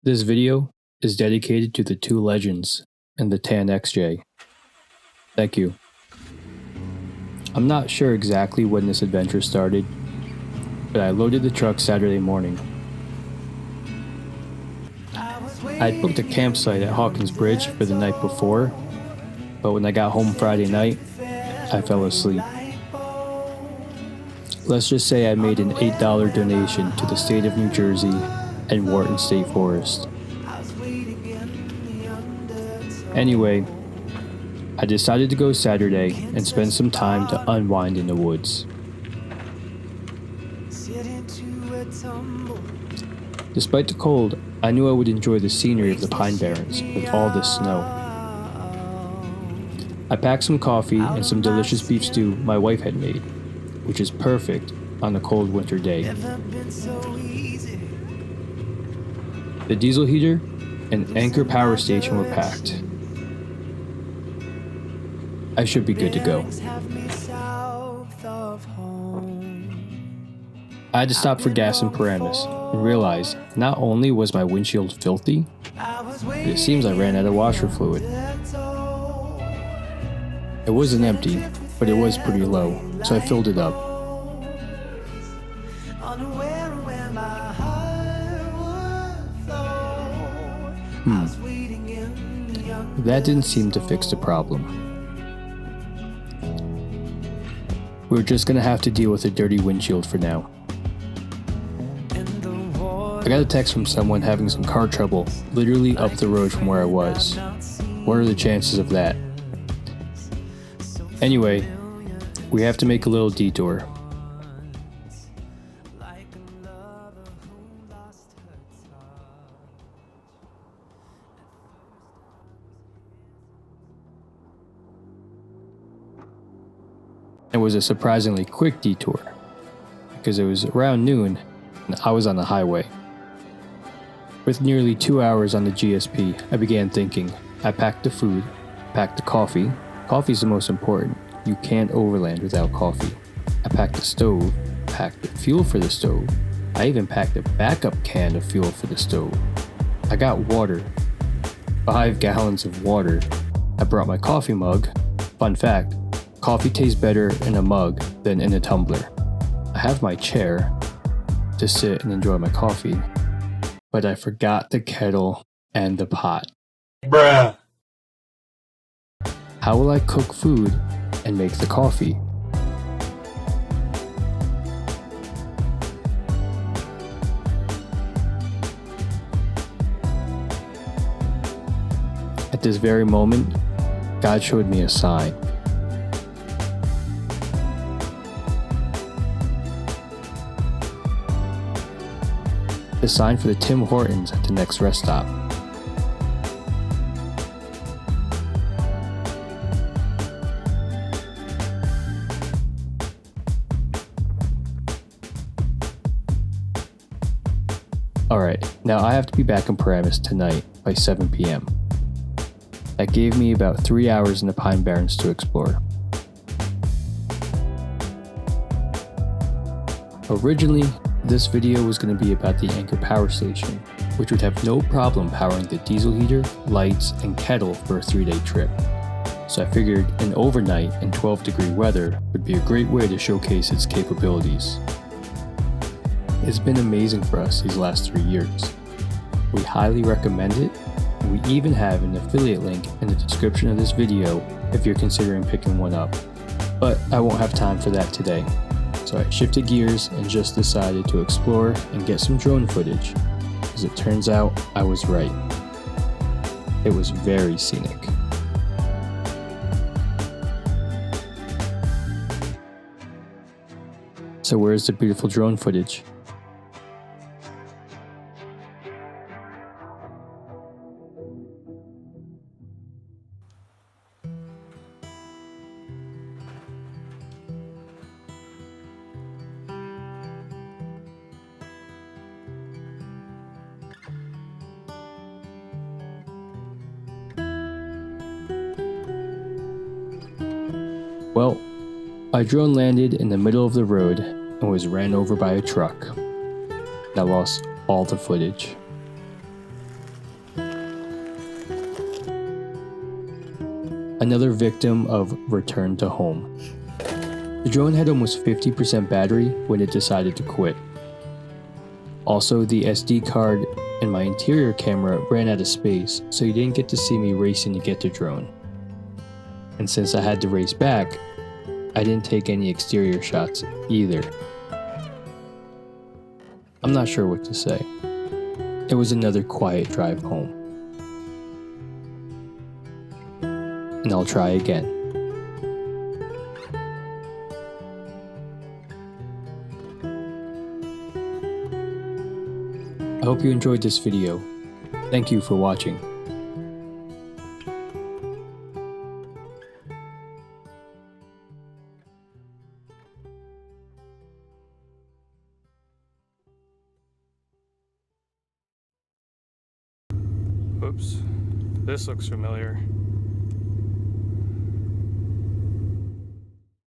This video is dedicated to the two legends and the Tan XJ. Thank you. I'm not sure exactly when this adventure started, but I loaded the truck Saturday morning. I had booked a campsite at Hawkins Bridge for the night before, but when I got home Friday night, I fell asleep. Let's just say I made an $8 donation to the state of New Jersey and Wharton State Forest. Anyway, I decided to go Saturday and spend some time to unwind in the woods. Despite the cold, I knew I would enjoy the scenery of the Pine Barrens with all this snow. I packed some coffee and some delicious beef stew my wife had made, which is perfect on a cold winter day. The diesel heater and Anker Power Station were packed. I should be good to go. I had to stop for gas in Paramus and realized not only was my windshield filthy, but it seems I ran out of washer fluid. It wasn't empty, but it was pretty low, so I filled it up. That didn't seem to fix the problem. We're just gonna have to deal with a dirty windshield for now. I got a text from someone having some car trouble literally up the road from where I was. What are the chances of that? Anyway, we have to make a little detour. It was a surprisingly quick detour because it was around noon and I was on the highway. With nearly 2 hours on the GSP, I began thinking. I packed the food, packed the coffee. Coffee's the most important. You can't overland without coffee. I packed the stove, packed the fuel for the stove. I even packed a backup can of fuel for the stove. I got water, 5 gallons of water. I brought my coffee mug. Fun fact, coffee tastes better in a mug than in a tumbler. I have my chair to sit and enjoy my coffee, but I forgot the kettle and the pot. Bruh. How will I cook food and make the coffee? At this very moment, God showed me a sign. The sign for the Tim Hortons at the next rest stop. Alright, now I have to be back in Paramus tonight by 7 p.m. That gave me about 3 hours in the Pine Barrens to explore. Originally, this video was going to be about the Anker Power Station, which would have no problem powering the diesel heater, lights, and kettle for a 3-day trip. So I figured an overnight in 12-degree weather would be a great way to showcase its capabilities. It's been amazing for us these last 3 years. We highly recommend it, and we even have an affiliate link in the description of this video if you're considering picking one up. But I won't have time for that today. So I shifted gears and just decided to explore and get some drone footage. As it turns out, I was right. It was very scenic. So where's the beautiful drone footage? Well, my drone landed in the middle of the road and was ran over by a truck. I lost all the footage. another victim of return to home. The drone had almost 50% battery when it decided to quit. Also, the SD card and my interior camera ran out of space, so you didn't get to see me racing to get the drone. And since I had to race back, I didn't take any exterior shots either. I'm not sure what to say. It was another quiet drive home. And I'll try again. I hope you enjoyed this video. Thank you for watching. Oops, this looks familiar.